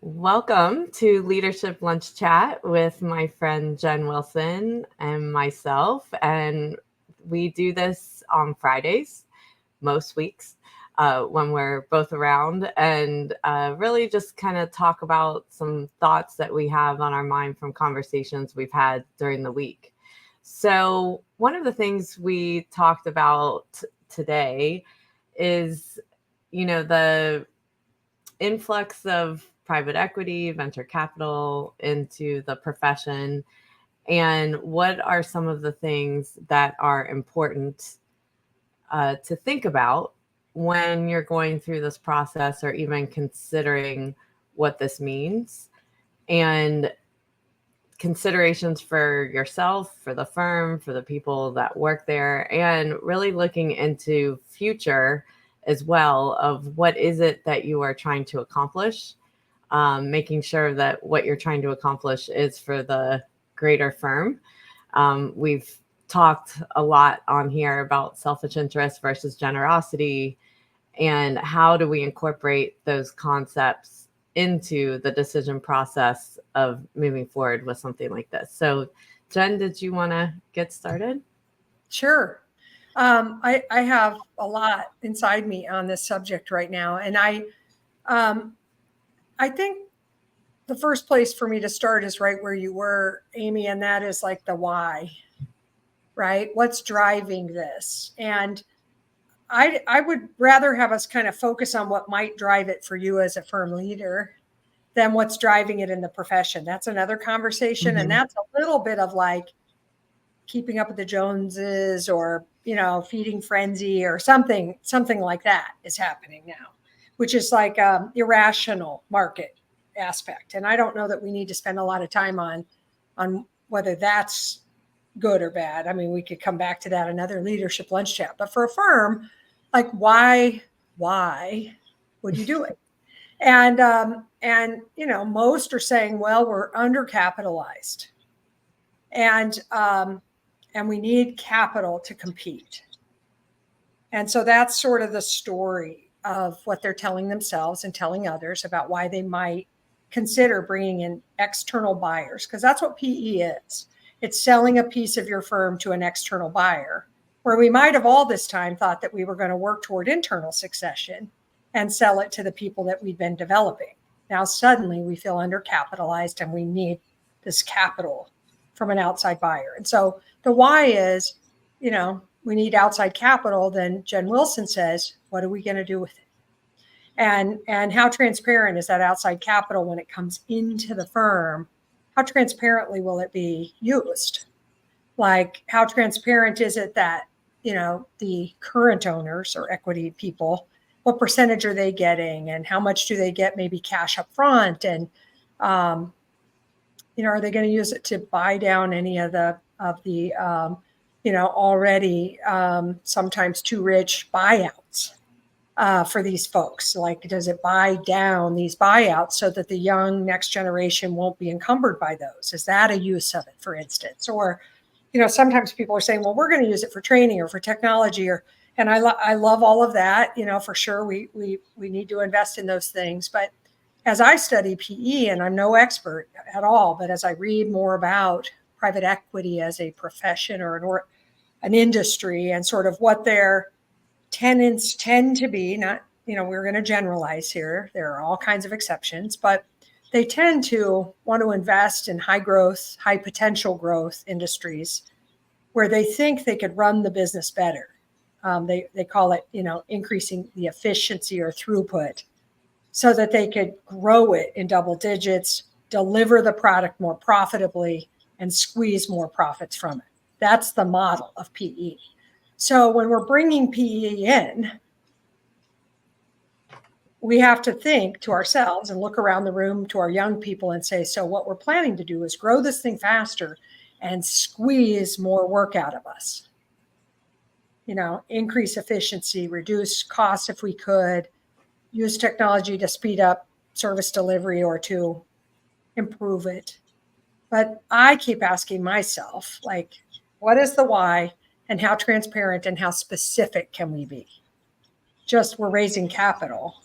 Welcome to Leadership Lunch Chat with my friend Jen Wilson and myself. And we do this on Fridays, most weeks, when we're both around, and really just kind of talk about some thoughts that we have on our mind from conversations we've had during the week. So, one of the things we talked about today is, the influx of private equity, venture capital into the profession, and what are some of the things that are important to think about when you're going through this process or even considering what this means, and considerations for yourself, for the firm, for the people that work there, and really looking into future as well of what is it that you are trying to accomplish, making sure that what you're trying to accomplish is for the greater firm. We've talked a lot on here about selfish interest versus generosity, and how do we incorporate those concepts into the decision process of moving forward with something like this. So, Jen, did you want to get started? Sure. I have a lot inside me on this subject right now, and I think the first place for me to start is right where you were, Amy, and that is like the why, right? What's driving this? And I would rather have us kind of focus on what might drive it for you as a firm leader than what's driving it in the profession. That's another conversation, and that's a little bit of like keeping up with the Joneses, or feeding frenzy, or something like that is happening now, which is like irrational market aspect. And I don't know that we need to spend a lot of time on whether that's good or bad. I mean, we could come back to that another leadership lunch chat. But for a firm, like why would you do it? And most are saying, well, we're undercapitalized, and we need capital to compete. And so that's sort of the story of what they're telling themselves and telling others about why they might consider bringing in external buyers, because that's what PE is. It's selling a piece of your firm to an external buyer, where we might have all this time thought that we were going to work toward internal succession and sell it to the people that we've been developing. Now suddenly we feel undercapitalized and we need this capital from an outside buyer. And so the why is, we need outside capital. Then Jen Wilson says, what are we going to do with it? And how transparent is that outside capital when it comes into the firm? How transparently will it be used? Like, how transparent is it that, the current owners or equity people, what percentage are they getting, and how much do they get maybe cash up front? And, are they going to use it to buy down any of the already sometimes too rich buyouts for these folks? Like, does it buy down these buyouts so that the young next generation won't be encumbered by those? Is that a use of it, for instance? Or, sometimes people are saying, well, we're going to use it for training or for technology, and I love all of that. For sure, we need to invest in those things. But as I study PE, and I'm no expert at all, but as I read more about private equity as a profession or an industry, and sort of what their tenants tend to be, not, we're going to generalize here. There are all kinds of exceptions, but they tend to want to invest in high growth, high potential growth industries where they think they could run the business better. They call it, increasing the efficiency or throughput, so that they could grow it in double digits, deliver the product more profitably, and squeeze more profits from it. That's the model of PE. So when we're bringing PE in, we have to think to ourselves and look around the room to our young people and say, so what we're planning to do is grow this thing faster and squeeze more work out of us. Increase efficiency, reduce costs if we could, use technology to speed up service delivery or to improve it. But I keep asking myself, like, what is the why, and how transparent and how specific can we be? Just we're raising capital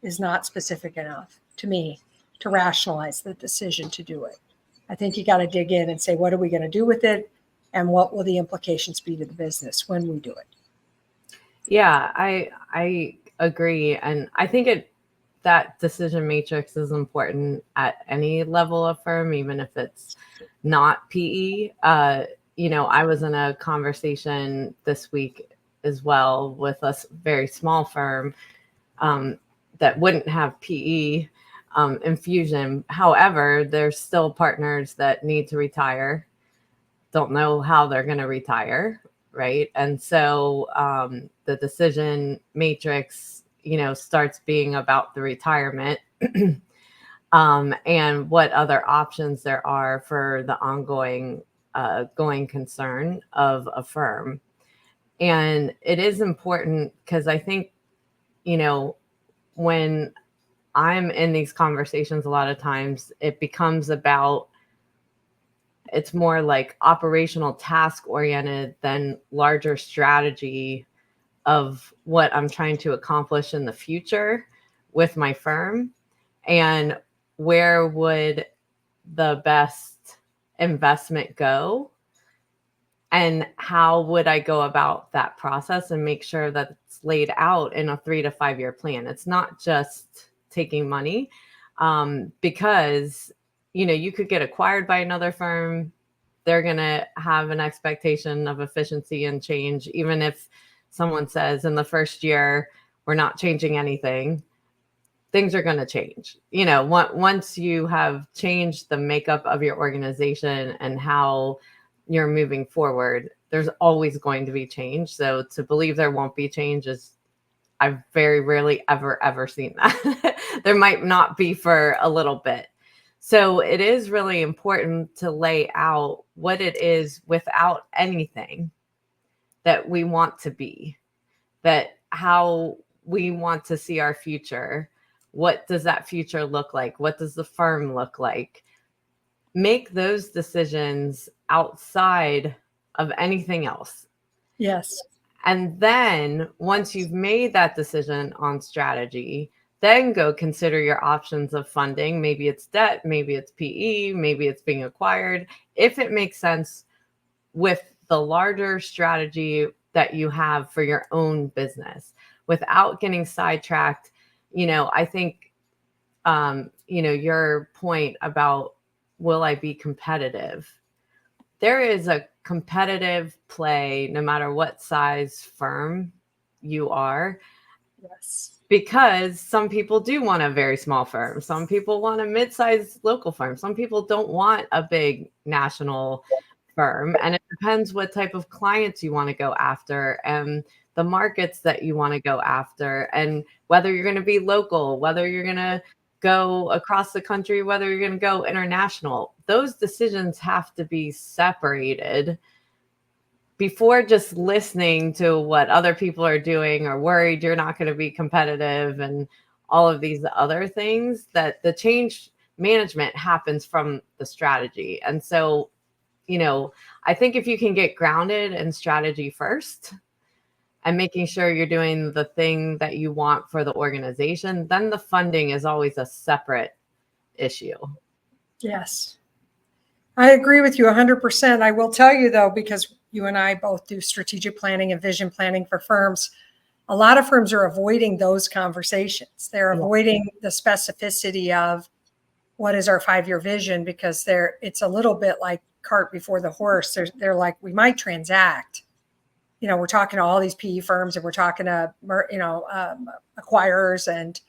is not specific enough to me to rationalize the decision to do it. I think you got to dig in and say, what are we going to do with it? And what will the implications be to the business when we do it? Yeah, I agree. And I think that decision matrix is important at any level of firm, even if it's not PE. I was in a conversation this week as well with a very small firm that wouldn't have PE infusion. However, there's still partners that need to retire, don't know how they're going to retire, right? And so the decision matrix, starts being about the retirement and what other options there are for the ongoing going concern of a firm. And it is important because I think, when I'm in these conversations, a lot of times it becomes about, it's more like operational task oriented than larger strategy of what I'm trying to accomplish in the future with my firm, and where would the best investment go, and how would I go about that process and make sure that it's laid out in a 3 to 5 year plan. It's not just taking money, because you could get acquired by another firm. They're going to have an expectation of efficiency and change. Even if someone says in the first year, we're not changing anything, things are going to change. Once you have changed the makeup of your organization and how you're moving forward, there's always going to be change. So to believe there won't be change is, I've very rarely ever seen that. There might not be for a little bit. So it is really important to lay out what it is without anything that we want to be, that how we want to see our future. What does that future look like? What does the firm look like? Make those decisions outside of anything else. Yes. And then once you've made that decision on strategy, then go consider your options of funding. Maybe it's debt, maybe it's PE, maybe it's being acquired, if it makes sense with the larger strategy that you have for your own business, without getting sidetracked. I think, your point about, will I be competitive? There is a competitive play no matter what size firm you are. Yes. Because some people do want a very small firm. Some people want a mid-sized local firm. Some people don't want a big national firm. And it depends what type of clients you want to go after, and the markets that you want to go after, and whether you're going to be local, whether you're going to go across the country, whether you're going to go international. Those decisions have to be separated before just listening to what other people are doing, or worried you're not going to be competitive and all of these other things. That the change management happens from the strategy. And so, I think if you can get grounded in strategy first and making sure you're doing the thing that you want for the organization, then the funding is always a separate issue. Yes. I agree with you 100%. I will tell you, though, because you and I both do strategic planning and vision planning for firms, a lot of firms are avoiding those conversations. They're avoiding the specificity of what is our 5-year vision, because it's a little bit like cart before the horse. They're like, we might transact. We're talking to all these PE firms, and we're talking to, acquirers. And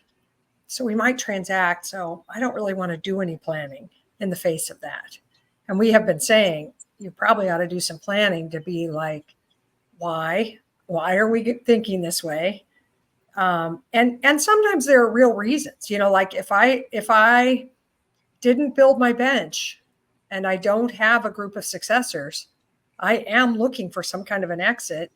so we might transact. So I don't really want to do any planning in the face of that. And we have been saying, you probably ought to do some planning to be like, why are we thinking this way? And sometimes there are real reasons, like if I didn't build my bench and I don't have a group of successors, I am looking for some kind of an exit.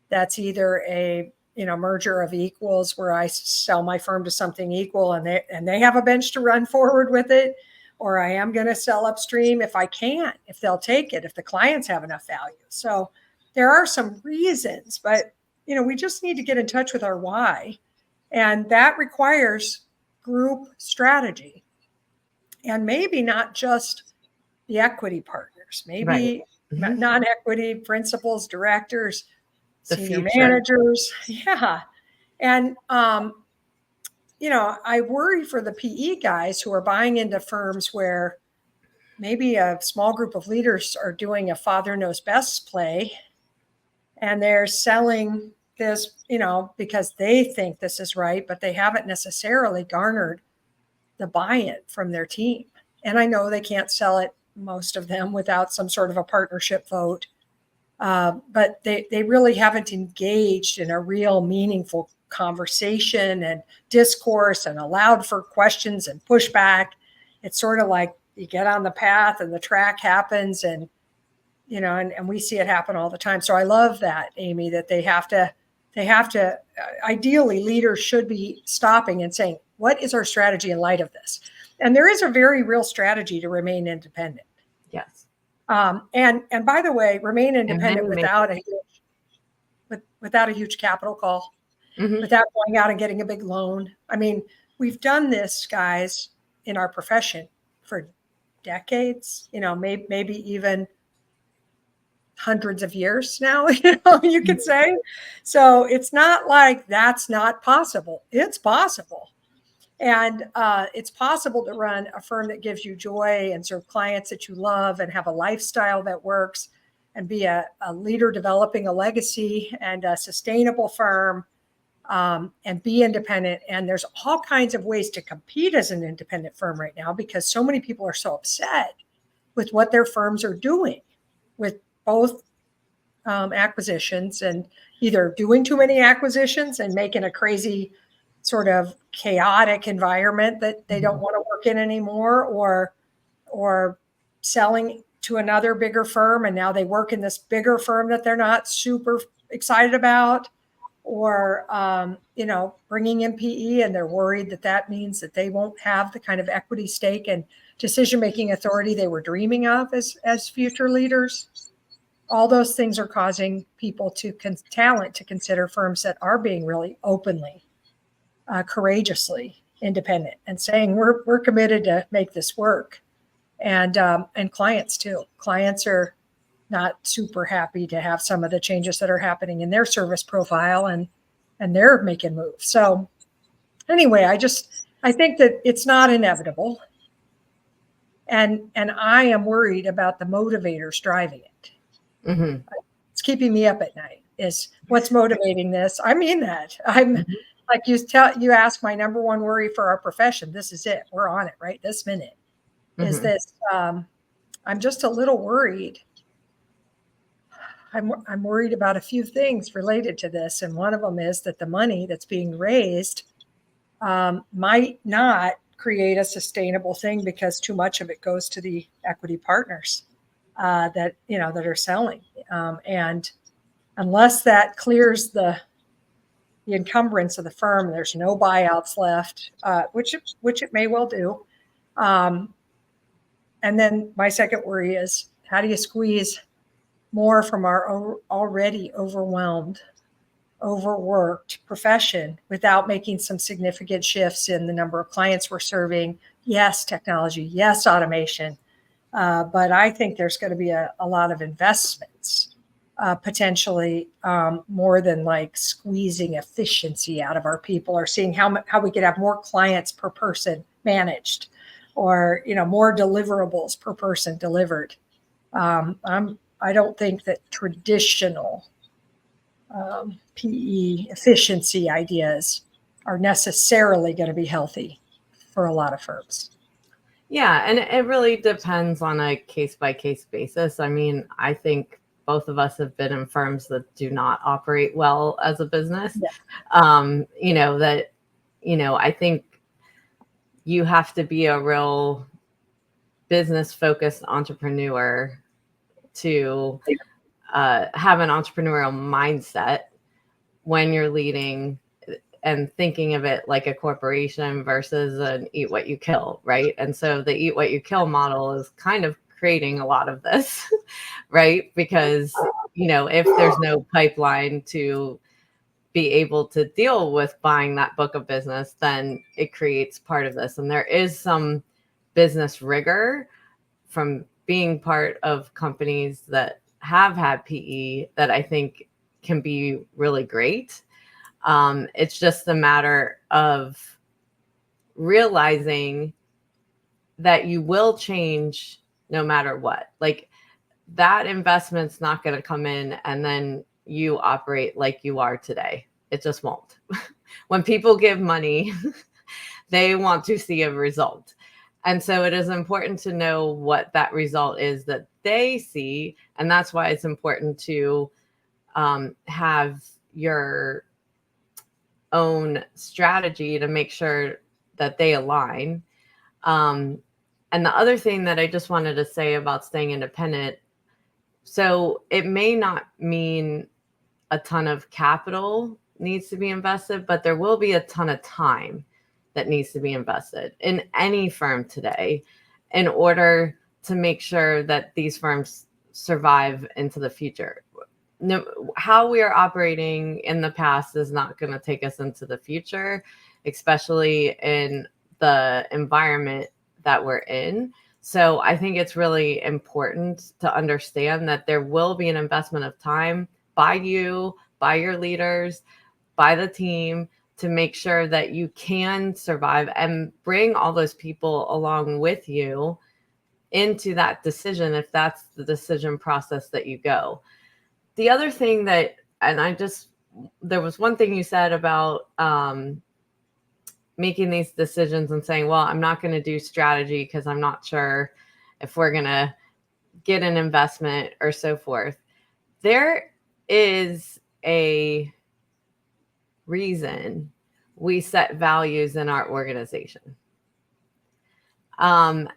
That's either a merger of equals, where I sell my firm to something equal and they have a bench to run forward with it, or I am going to sell upstream if I can, if they'll take it, if the clients have enough value. So there are some reasons, but we just need to get in touch with our why, and that requires group strategy. And maybe not just the equity partners, Right. maybe Mhm. non-equity principals, directors, The senior future. managers. Yeah. And, I worry for the PE guys who are buying into firms where maybe a small group of leaders are doing a father knows best play and they're selling this, because they think this is right, but they haven't necessarily garnered the buy-in from their team. And I know they can't sell it, most of them, without some sort of a partnership vote. But they really haven't engaged in a real meaningful conversation and discourse and allowed for questions and pushback. It's sort of like you get on the path and the track happens, and and we see it happen all the time. So I love that, Amy, that they have to ideally leaders should be stopping and saying, what is our strategy in light of this? And there is a very real strategy to remain independent. Yes. And by the way, remain independent Make without a huge capital call, Mhm. without going out and getting a big loan. I mean, we've done this, guys, in our profession for decades, maybe even hundreds of years now, you could say. So it's not like that's not possible. It's possible. And it's possible to run a firm that gives you joy and serve clients that you love and have a lifestyle that works and be a leader developing a legacy and a sustainable firm, and be independent. And there's all kinds of ways to compete as an independent firm right now because so many people are so upset with what their firms are doing with both acquisitions and either doing too many acquisitions and making a crazy sort of chaotic environment that they don't want to work in anymore, or selling to another bigger firm and now they work in this bigger firm that they're not super excited about, or bringing in PE and they're worried that that means that they won't have the kind of equity stake and decision making authority they were dreaming of as future leaders. All those things are causing people talent to consider firms that are being really openly, courageously independent and saying we're committed to make this work. And clients too. Clients are not super happy to have some of the changes that are happening in their service profile, and they're making moves. So anyway, I think that it's not inevitable, and I am worried about the motivators driving it. Mm-hmm. It's keeping me up at night is what's motivating this. I mean that. I'm Mm-hmm. like you ask my number one worry for our profession. This is it. We're on it right this minute. Is Mm-hmm. this I'm just a little worried. I'm worried about a few things related to this. And one of them is that the money that's being raised might not create a sustainable thing because too much of it goes to the equity partners that are selling. And unless that clears the encumbrance of the firm, there's no buyouts left, which it may well do. And then my second worry is, how do you squeeze more from our already overwhelmed, overworked profession without making some significant shifts in the number of clients we're serving? Yes, technology. Yes, automation. But I think there's going to be a lot of investments, potentially, more than like squeezing efficiency out of our people, or seeing how we could have more clients per person managed, or more deliverables per person delivered. I don't think that traditional PE efficiency ideas are necessarily going to be healthy for a lot of firms. Yeah, and it really depends on a case by case basis. I mean, I think both of us have been in firms that do not operate well as a business. Yeah. I think you have to be a real business focused entrepreneur to have an entrepreneurial mindset when you're leading and thinking of it like a corporation versus an eat what you kill, right? And so the eat what you kill model is kind of creating a lot of this, right? Because, if there's no pipeline to be able to deal with buying that book of business, then it creates part of this. And there is some business rigor from being part of companies that have had PE that I think can be really great. It's just a matter of realizing that you will change no matter what. Like, that investment's not going to come in and then you operate like you are today. It just won't. When people give money, they want to see a result. And so it is important to know what that result is that they see. And that's why it's important to have your own strategy to make sure that they align. And the other thing that I just wanted to say about staying independent, so it may not mean a ton of capital needs to be invested, but there will be a ton of time that needs to be invested in any firm today in order to make sure that these firms survive into the future. No, how we are operating in the past is not going to take us into the future, especially in the environment that we're in. So I think it's really important to understand that there will be an investment of time by you, by your leaders, by the team, to make sure that you can survive and bring all those people along with you into that decision, if that's the decision process that you go. The other thing that, and there was one thing you said about making these decisions and saying, well, I'm not going to do strategy because I'm not sure if we're going to get an investment or so forth. There is a reason we set values in our organization. And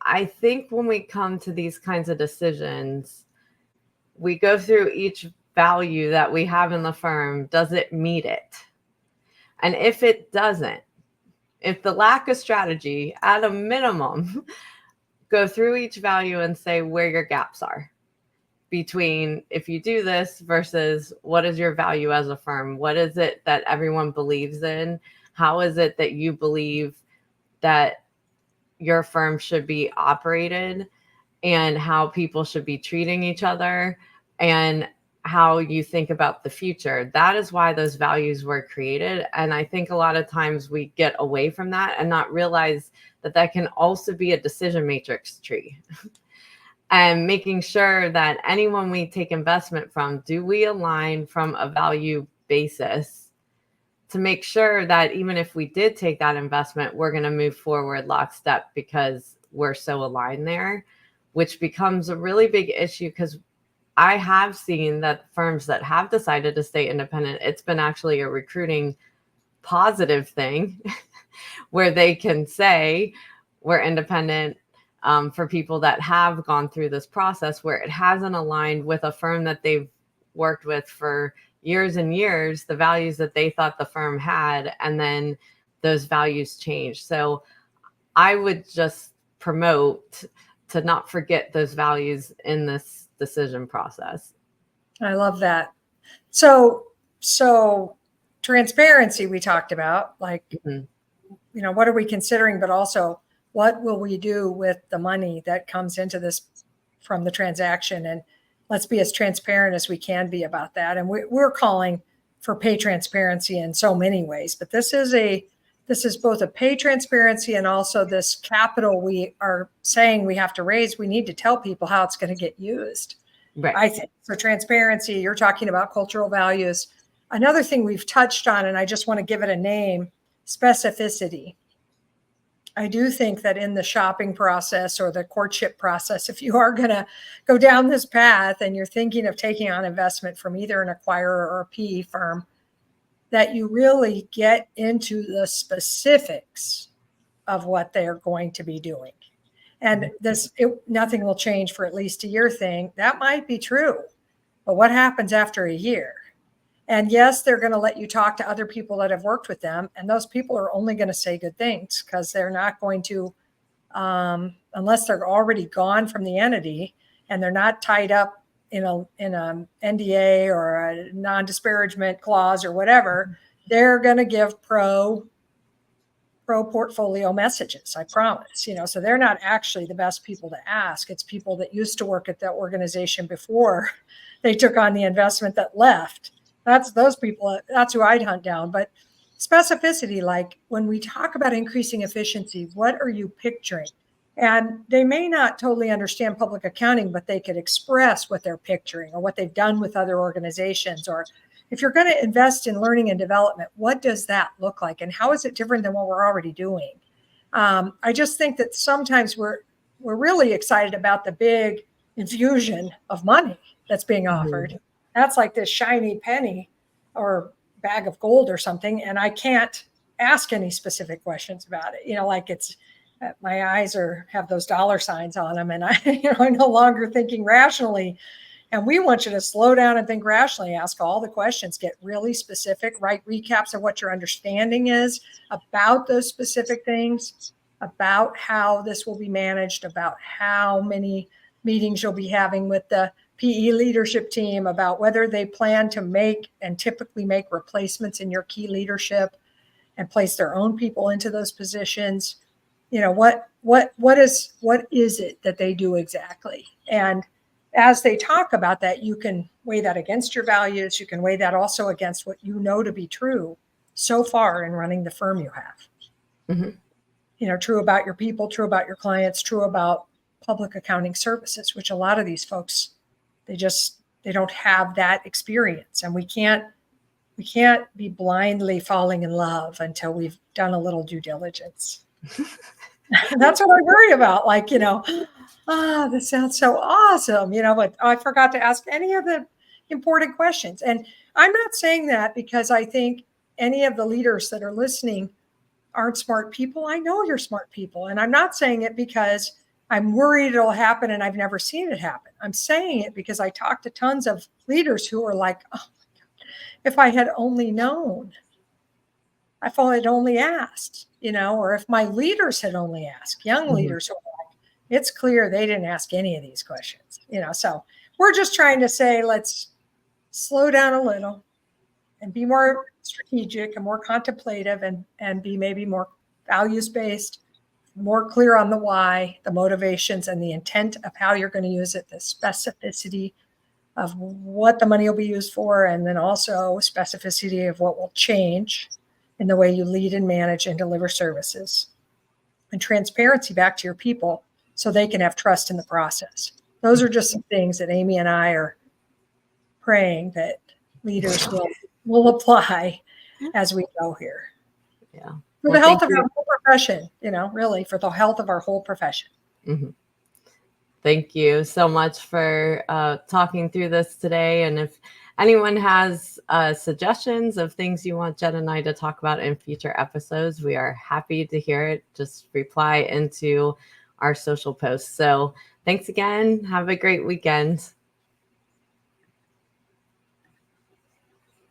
I think when we come to these kinds of decisions, we go through each value that we have in the firm. Does it meet it? And if it doesn't, if the lack of strategy, at a minimum, go through each value and say where your gaps are between if you do this versus what is your value as a firm? What is it that everyone believes in? How is it that you believe that your firm should be operated, and how people should be treating each other, and how you think about the future? That is why those values were created. And I think a lot of times we get away from that and not realize that that can also be a decision matrix tree. And making sure that anyone we take investment from, do we align from a value basis to make sure that even if we did take that investment, we're going to move forward lockstep because we're so aligned there, which becomes a really big issue because I have seen that firms that have decided to stay independent, it's been actually a recruiting positive thing where they can say we're independent for people that have gone through this process where it hasn't aligned with a firm that they've worked with for years and years, the values that they thought the firm had, and then those values change. So I would just promote to not forget those values in this decision process. I love that. So transparency we talked about, like, what are we considering, but also what will we do with the money that comes into this from the transaction? And let's be as transparent as we can be about that. And we're calling for pay transparency in so many ways, but this is both a pay transparency and also this capital we are saying we have to raise. We need to tell people how it's going to get used. Right. I think so. Transparency, you're talking about cultural values. Another thing we've touched on, and I just want to give it a name, specificity. I do think that in the shopping process or the courtship process, if you are going to go down this path and you're thinking of taking on investment from either an acquirer or a PE firm, that you really get into the specifics of what they're going to be doing. And nothing will change for at least a year thing. That might be true, but what happens after a year? And yes, they're going to let you talk to other people that have worked with them. And those people are only going to say good things because they're not going to, unless they're already gone from the entity and they're not tied up in a NDA or a non-disparagement clause or whatever, they're going to give pro pro portfolio messages, I promise, so they're not actually the best people to ask. It's people that used to work at the organization before they took on the investment that left. That's those people. That's who I'd hunt down. But specificity, like when we talk about increasing efficiency, what are you picturing? And they may not totally understand public accounting, but they could express what they're picturing or what they've done with other organizations. Or if you're going to invest in learning and development, what does that look like? And how is it different than what we're already doing? I just think that sometimes we're really excited about the big infusion of money that's being offered. That's like this shiny penny or bag of gold or something. And I can't ask any specific questions about it. Like it's, my eyes have those dollar signs on them, and I'm no longer thinking rationally. And we want you to slow down and think rationally, ask all the questions, get really specific, write recaps of what your understanding is about those specific things, about how this will be managed, about how many meetings you'll be having with the PE leadership team, about whether they plan to make and typically make replacements in your key leadership and place their own people into those positions. What is it that they do exactly? And as they talk about that, you can weigh that against your values. You can weigh that also against what you know to be true so far in running the firm you have. True about your people, true about your clients, true about public accounting services, which a lot of these folks, they don't have that experience. And we can't be blindly falling in love until we've done a little due diligence. That's what I worry about. Like, this sounds so awesome, but I forgot to ask any of the important questions. And I'm not saying that because I think any of the leaders that are listening aren't smart people. I know you're smart people. And I'm not saying it because I'm worried it'll happen and I've never seen it happen. I'm saying it because I talk to tons of leaders who are like, oh my God, if I had only known, if I had only asked, or if my leaders had only asked, young leaders who are like, it's clear they didn't ask any of these questions, so we're just trying to say, let's slow down a little and be more strategic and more contemplative and be maybe more values-based, more clear on the why, the motivations and the intent of how you're going to use it, the specificity of what the money will be used for, and then also specificity of what will change in the way you lead and manage and deliver services, and transparency back to your people so they can have trust in the process. Those are just some things that Amy and I are praying that leaders will apply as we go here. Yeah. For the health of our whole profession, really for the health of our whole profession. Thank you so much for talking through this today. And if anyone has suggestions of things you want Jen and I to talk about in future episodes, we are happy to hear it. Just reply into our social posts. So thanks again. Have a great weekend.